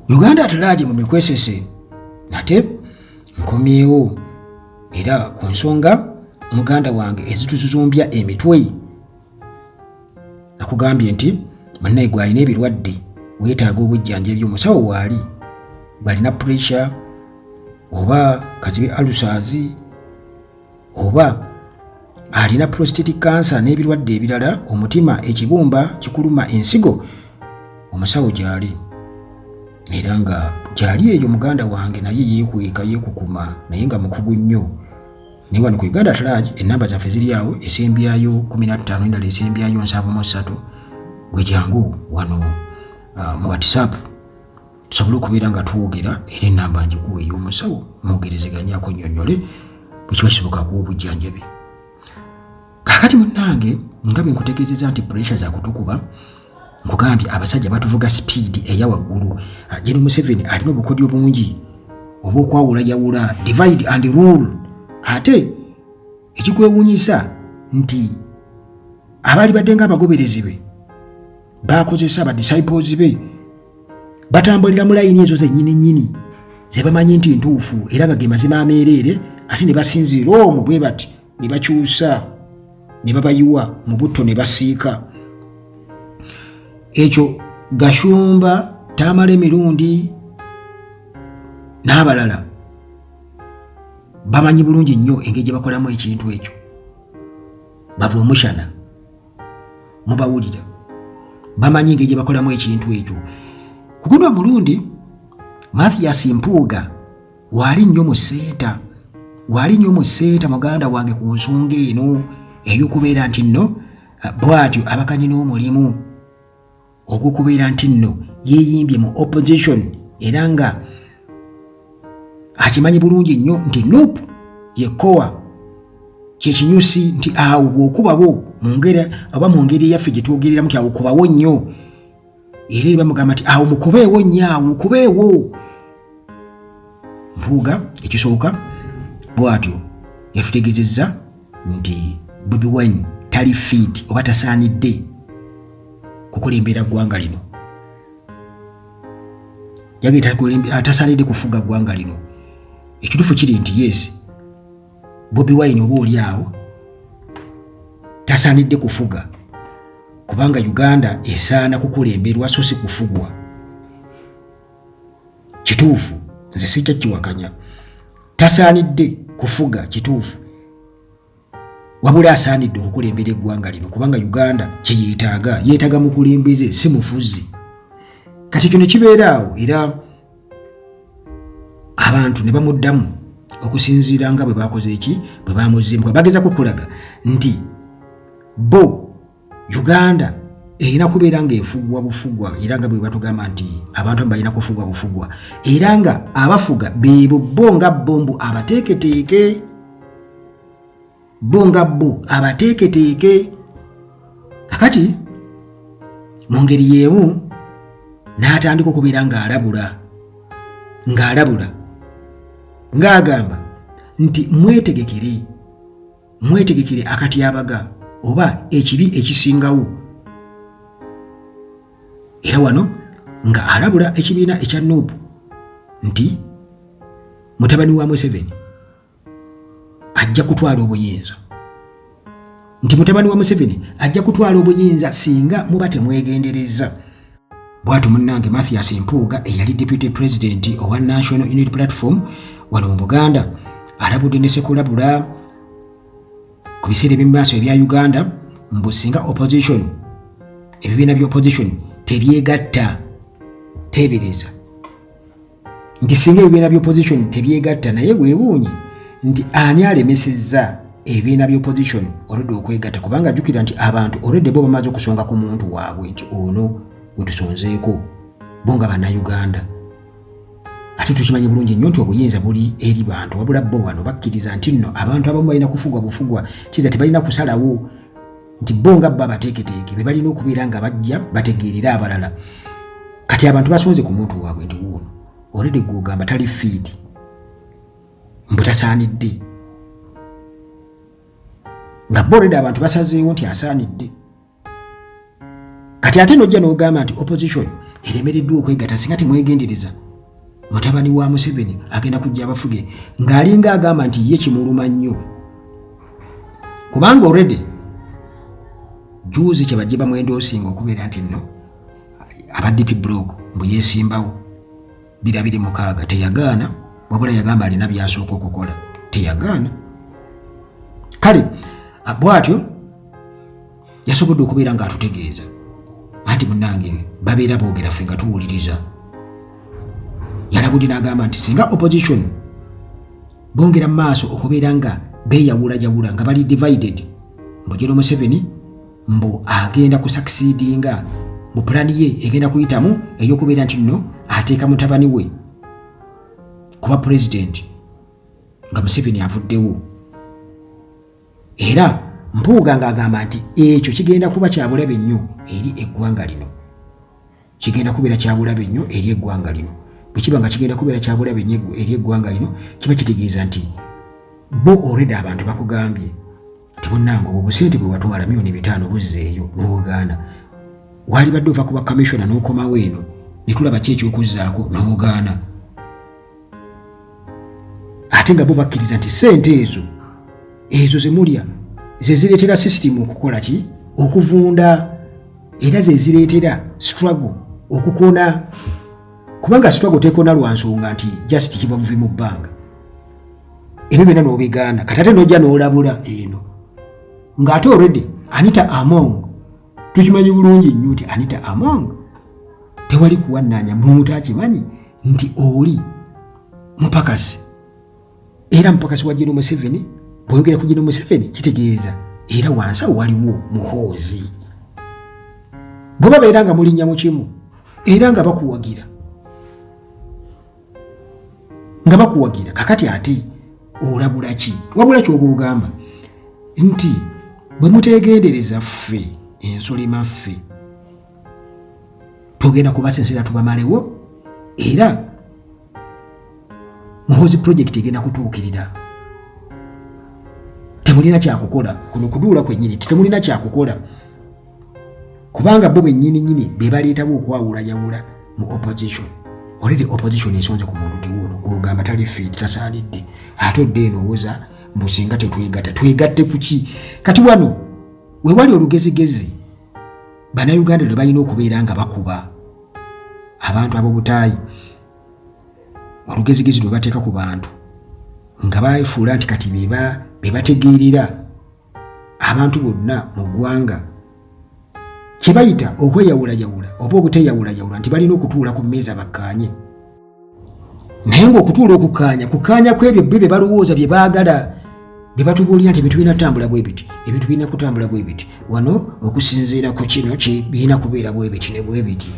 Uganda atalaje mu mikwesese nate nkomyewo era ku nsonga muganda wange ezituzumbya emitwe. Nakugambye nti bannaye gwalina ebirwadde weetaaga obujjanjabi omusawo waali bwalina pressure oba kazibe ulcers oba alina prostate cancer n'ebirwadde ebirala, omutima, ekibumba kikuluma, ensigo, omusawo gyali era nga gyali eyo muganda wange naye yeekweka yeekukuma naye nga mukugu nnyo. Naye wano ku Uganda Atalagi ennamba zaffe ziri awo, esembyayo 15 endala esembyayo 73. Gwe jangu wano mu WhatsApp tusobole okubeera nga twogera era ennamba njikuwa ey'omusawo mwogerezeganyako nnyonnyole bwe kiba kisoboka kuwa obujjanjabi. Kakati munnange nga bwe nkutegeezezza nti pressure za kutukuba, nkugambye abasajja batuvuga speed eya waggulu. General Museveni alina obukodyo bungi obw'okwawulayawula, divide and rule. Ate ekikwewuunyisa nti abaali badde ng'abagoberezi be bakozesa ba disciples be batambulira mu layini ezo zennyini ze bamanyi nti ntuufu era nga ge mazima ameereere, ate ne basinziira omwo bwe bati ne bakyusa ne babayiwa mu butto ne basiika. Ekyo Gashumba, Tamale Mirundi n'abalala bamanyi bulungi nnyo engeri gye bakolamu ekintu ekyo. Babula omushana mubawulira bamanyi engeri gye bakolamu ekintu ekyo. Ku guno mulundi Mathias Mpuuga waali nnyo mu ssenta muganda wange ku nsonga eno ey'okubeera nti nno bw'atyo abakanyi n'omulimu ogw'okubeera nti nno yeeyimbye mu opposition era nga akimanyi bulungi nnyo nti NUP yekowa kyekinyusi nti awo bw'okubawo mu ngeri eyaffe gye twogereramu ti awo kubawo nnyo era bamugamba nti awo mukubeewo nnyo, awo mukubeewo. Mpuuga ekisooka bw'atyo yatutegeezezza nti Bobi Wine tali fit oba tasaanidde kukulembera ggwanga lino, atasaanidde kufuga ggwanga lino. Ekituufu kiri nti yes, Bobi Wine oba oli awo tasaanidde kufuga kubanga Uganda esaana kukulemberwa so si kufugwa. Kituufu, nze sijja kiwakanya, tasaanidde kufuga kituufu, wabula asaanidde okukulembera eggwanga lino kubanga Uganda kye yeetaaga mukulembeze si mufuzi. Kati kyo ne kibeera awo era abantu ne bamuddamu okusinziira nga bwe bakoze eki, bwe bamuzimbwa. Bagezako kulaga nti bo Uganda erina kubeera ng'efugwa bufugwa era nga bwe batugamba nti abantu balina kufugwa bufugwa era nga abafuga beebo bo nga bombu abateeketeeke, bo nga bo abateeketeeke. Kakati mu ngeri y'emu n'atandika okubeera ng'alabula ng'agamba nti mwetegekere akatyabaga oba ekibi ekisingawo. Era wano nga alabula ekibiina ekya NUP nti mutabani wa Museveni ajja kutwala obuyinza, singa muba temwegendereza. Bw'atyo munnange Mathias Mpuuga eyali Deputy President owa National Unity Platform wano mu Buganda alabudde ne sekulabula ku biseera eby'emaaso ebya Uganda mbu singa opposition, ebibiina by'opposition tebyegatta, teebereza nti singa ebibiina by'opposition tebyegatta, naye weewuunye nti ani alemesezza ebibiina by'opposition oludde okwegatta, kubanga jjukira nti abantu oludde bo bamaze okusonga ku muntu waabwe nti ono gwe tusonzeeko bo nga bannayuganda. Ate tukimanyi bulungi nnyo nti obuyinza buli eri bantu, wabula bo wano bakkiriza nti nno abantu abamu balina kufugwa bufugwa, kiza tebalina kusalawo nti bo nga bba bateeketeeke be balina okubeera nga bajja bategeerera abalala. Kati abantu basonze ku muntu waabwe nti wuuno oludde gw'ogamba tali fiidi mbu tasaanidde, nga bo oludde abantu basazeewo nti asaanidde. Kati ate n'ojja n'ogamba nti opposition eremereddwa okwegatta singa temwegendereza mutabani wa Museveni agenda kujja abafuge ng'alinga agamba nti ye kimuluma nnyo kubanga already juzi kye bajje bamwendoosinga okubeera nti nno aba DP block mbu yeesimbawo 26 teyagaana wabula yagamba alina byasooka okukola teyagaana kale bw'atyo yasobodde okubeera ng'atutegeeza anti munnange babeera boogera ffe nga tuwuliriza yalabudde n'agamba nti singa opposition bongera mu maaso okubeera nga beeyawulajawula nga bali divided mbu General Museveni mbu agenda kusucceedinga mu pulani ye egenda kuyitamu ey'okubeera nti nno ateeka mutabani we kuba president nga Museveni avuddewo era Mpuuga ng'agamba nti ekyo kigenda kuba kyabulabe nnyo eri eggwanga lino kigenda kubeera kyabulabe nnyo eri eggwanga lino bwe kiba nga kigenda kubeera kyabulabe nnyo eri eggwanga lino kiba kitegeeza nti bo already abantu bakugambye temunnanga obwo busente bwe watwala $5,000,000 buzzeeyo n'ogaana wali badde ova kuba commissioner n'okomawo eno ne tulaba ki eky'okuzzaako n'ogaana ate nga bo bakkiriza nti ssente ezo ze mulya ze zireetera system okukola ki okuvunda era ze zireetera struggle okukona kubanga struggle tekona lwa nsonga nti just kibavuvi mu bbanga ebyo byonna n'obigaana kati ate n'ojja n'olabula eno ng'ate already Anita Among tukimanyi bulungi nnyo nti Anita Among tewali kuwannaanya muntu akimanyi nti oli mupakasi era mupakasi wa General Museveni bwongera ku General Museveni kitegeeza era wansi awo waliwo muhoozi bo babeera nga mulinnya mu kimu era nga bakuwagira kakati ate olabula ki wabula ky'oba ogamba nti bwe muteegendereza ffe ensolima ffe tugenda kubasensera tubamalewo era muhoozi project egenda kutuukirira temulina kyakukola kuno kuduula kwennyini temulina kyakukola kubanga bo bennyini be baleetawo okwawulayawula mu opposition already opposition esonze ku muntu nti wuno gw'ogamba tali fit tasaanidde ate odde enowooza mbu singa twegatte ku ki kati wano we wali olugezigezi bannayuganda lwe balina okubeera nga bakuba abantu ab'obutaayi olugezigezi lwe bateeka ku bantu nga baefuula nti kati be bategeerera abantu bonna mu ggwanga kye bayita okweyawulayawula oba obuteyawulayawula nti balina okutuula ku mmeeza bakkaanye naye ng'okutuula kukaanya kw'ebyo bye balowooza bye baagala bye batubuulira nti ebintu birina kutambula bwe biti ebintu birina kutambula bwe biti wano okusinziira ku kino birina kubeera bwe biti ne bwe biti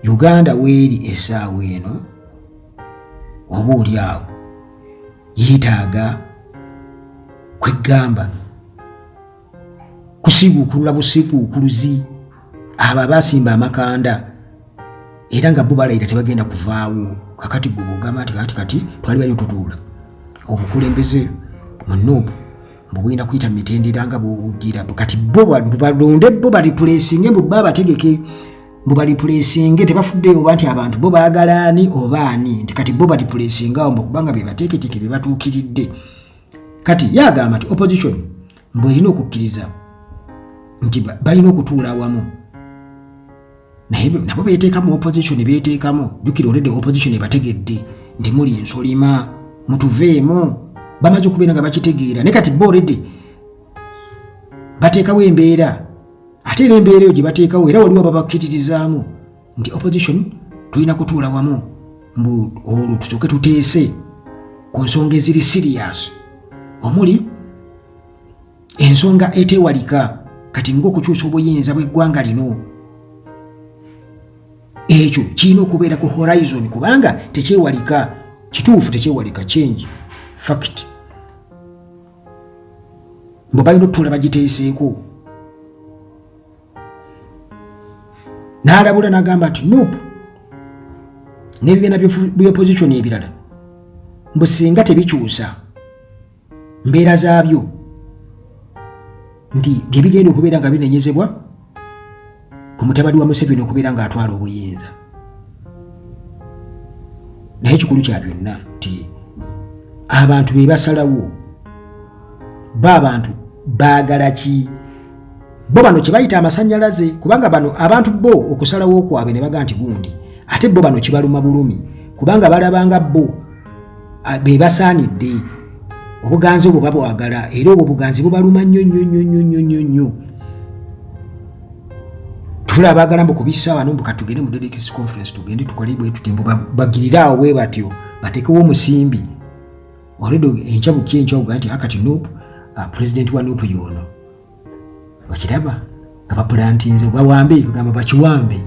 Uganda weeri essaawa eno oba oli awo yeetaaga kweggamba kusiiguukulula busiiguukuluzi abo abasimba amakanda era nga bo balayira tebagenda kuvaawo kakati gwe bw'ogamba nti kati twali bali tutuula obukulembeze munuubu mbu bwina kuyita mitendera nga bw'obugira kati bo balonde bo balipuleesinge mbu bba bategeke mbu balipuleesinge tebafuddeyo oba nti abantu bo baagala ani oba ani nti kati bo balipuleesingawo mbu kubanga be bateeketeeke be batuukiridde kati yagamba nti opposition mbu erina okukkiriza nti balina okutuula awamu naye nabo beeteekamu opposition beeteekamu jjukira olwedde opposition ebategedde nti muli ensolima mutuveemu bamaze okubeera nga bakitegeera naye kati bo olwedde bateekawo embeera ate era embeera eyo gye bateekawo era waliwo babakkiririzaamu nti opposition tulina kutuula wamu mbu olwo tusooke tuteese ku nsonga eziri serious omuli ensonga etewalika kati ng'okukyusa obuyinza bw'eggwanga lino ekyo kirina okubeera ku horizon kubanga tekyewalika kituufu tekyewalika change fact mbu balina okutuula bagiteeseeko n'alabula n'agamba nti nope n'ebibiina by'opposition ebirala mbu singa tebikyusa mbeera zaabyo nti bye bigenda okubeera nga binenyezebwa ku mutabadi wa Museveni okubeera ng'atwala obuyinza. Naye ekikulu kya byonna nti abantu be basalawo abantu baagala ki? Bo bano kye bayita amasannyalaze, kubanga bano abantu bo okusalawo kwabwe ne baga nti gundi, ate bo bano kibaluma bulumi kubanga balabanga bo be basaanidde obuganzi obwo babwagala era obwo buganzi bubaluma nnyo. Tufula abaagala mbu kubisa wano mbu katugende mu delegates conference tugende tukole bwe tuti mbu bagirirawo bwe batyo batekewo omusimbi oredo enchabuki nti akati Nuupu president wa Nuupu yono bakiraba nga bapulantinze bawambe kugamba bakiwambe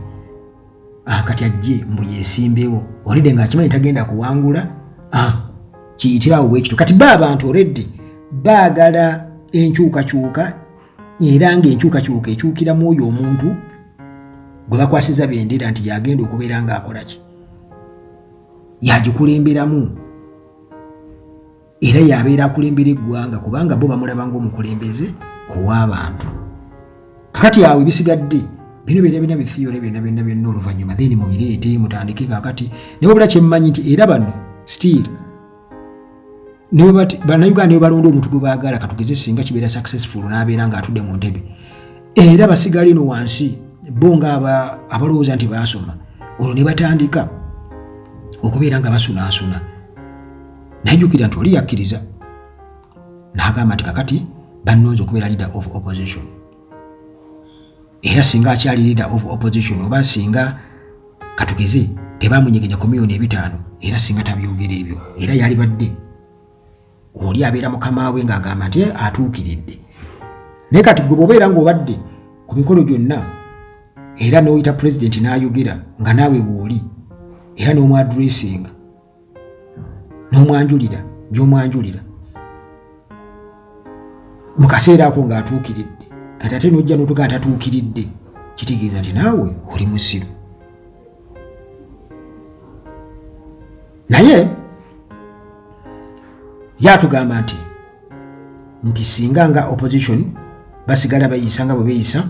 kati ajje mbu yesimbewo oredo ng'akimanyi tagenda kuwangula kiyitirawo bwekito. Kati abantu oredde baagala enkyukakyuka era ng'enkyukakyuka ekyukiramu oyo omuntu gwe bakwasiza bendera nti yagenda okubeera ng'akola ki, yagikulemberamu era yabeera akulembera eggwanga kubanga bo bamulaba ng'omukulembeze ow'abantu. Kakati awo ebisigadde bino byonna bithiyole byonna oluvannyuma then mubireete mutandike kakati ne wabula kye mmanyi nti era bano still bannayuganda ne balonda omuntu gwe baagala katugeze singa kibeera successful n'abeera ng'atudde mu ntebe era basigale ino wansi bo nga abalowooza nti baasoma olwo ne batandika okubeera nga basunaasuna. Najjukira nti oli yakkiriza n'agamba nti kakati bannonze okubeera leader of opposition era singa akyali leader of opposition oba singa katugeze tebamunyegenya ku miliyoni 5 era singa tabyogera ebyo era yali badde oli abeera mukama we ng'agamba nti atuukiridde. Naye kati gwe bw'obeera ng'obadde ku mikolo gyonna era n'oyita president n'ayogera nga naawe bw'oli era n'omwadressinga n'omwanjulira by'omwanjulira mu kaseera ako ng'atuukiridde kati ate n'ojja n'otuga atatuukiridde kitegeeza nti naawe oli musiru. Naye yatugamba nti singa nga opposition basigala bayisa nga bwe beeyisa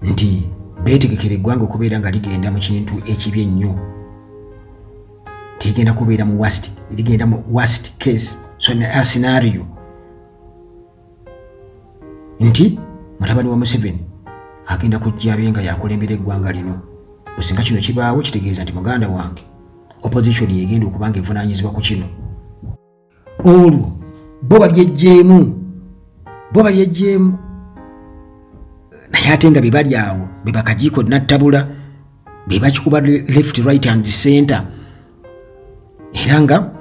nti beetegekera eggwanga okubeera nga ligenda mu kintu ekibi ennyo nti ligenda kubeera mu worst case scenario nti mutabani wa Museveni agenda kujja abe nga yakulembera eggwanga lino. Businga kino kibaawo kitegeeza nti muganda wange opposition yegenda okubanga evunaanyizibwa ku kino. Olwo bo babyejjeemu naye ate nga be bali awo be bakajiiko nattabula be bakikuba left right and center era nga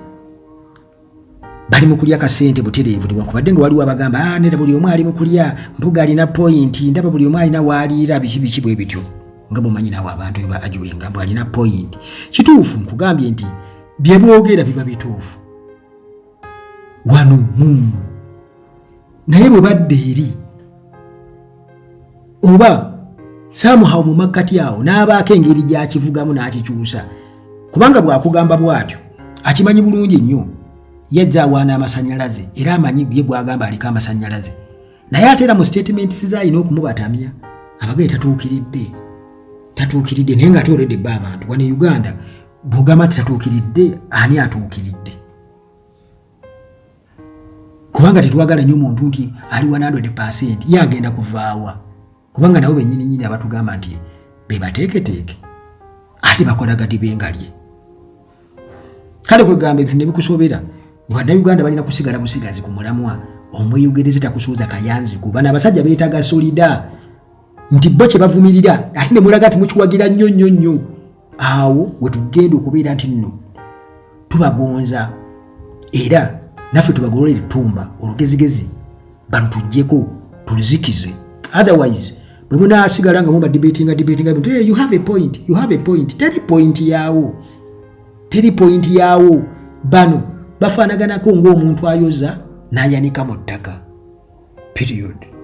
bali mu kulya kasente butereevu newankubadde nga waliwo abagamba nera buli omu ali mu kulya mpuga alina point ndaba buli omu alina waaliira biki bwe bityo nga bumanyi nawo abantu eba ajuwenga mbu alina point. Kituufu nkugambye nti bye boogera biba bituufu wano naye bwe badde eri oba somehow mu makkati awo n'abaako engeri gy'akivugamu n'akikyusa kubanga bw'akugamba bw'atyo akimanyi bulungi nnyo yajja awaana amasannyalaze era amanyi bye gwagamba aliko amasannyalaze naye ate era mu statements ze alina okumubatamya abagaye tatuukiridde naye nga tooredde bba abantu wano e Uganda bw'ogamba nti tatuukiridde ani atuukiridde kubanga tetwagala nnyo omuntu nti ali 100% ye agenda kuvaawa kubanga nabo bennyini abatugamba nti be bateeketeeke ate bakola gadi bengalye. Kale kwegamba ebintu ne bikusobera Bannayuganda balina kusigala busigazi ku mulamwa omweyugereze takusuuza kayanzi kuba n'abasajja beetaaga solida nti bo kye bavumirira ate ne mulaga ati mukiwagira nnyo awo we tugenda okubeera nti nno tubagonza era naffe tubagololera ettumba olugezigezi bano tujjeko tulizikize otherwise bwe munaasigala nga muba debatinga bintu you have a point teri point yaawo bano bafaanaganako ng'omuntu ayoza n'ayanika mu ttaka period.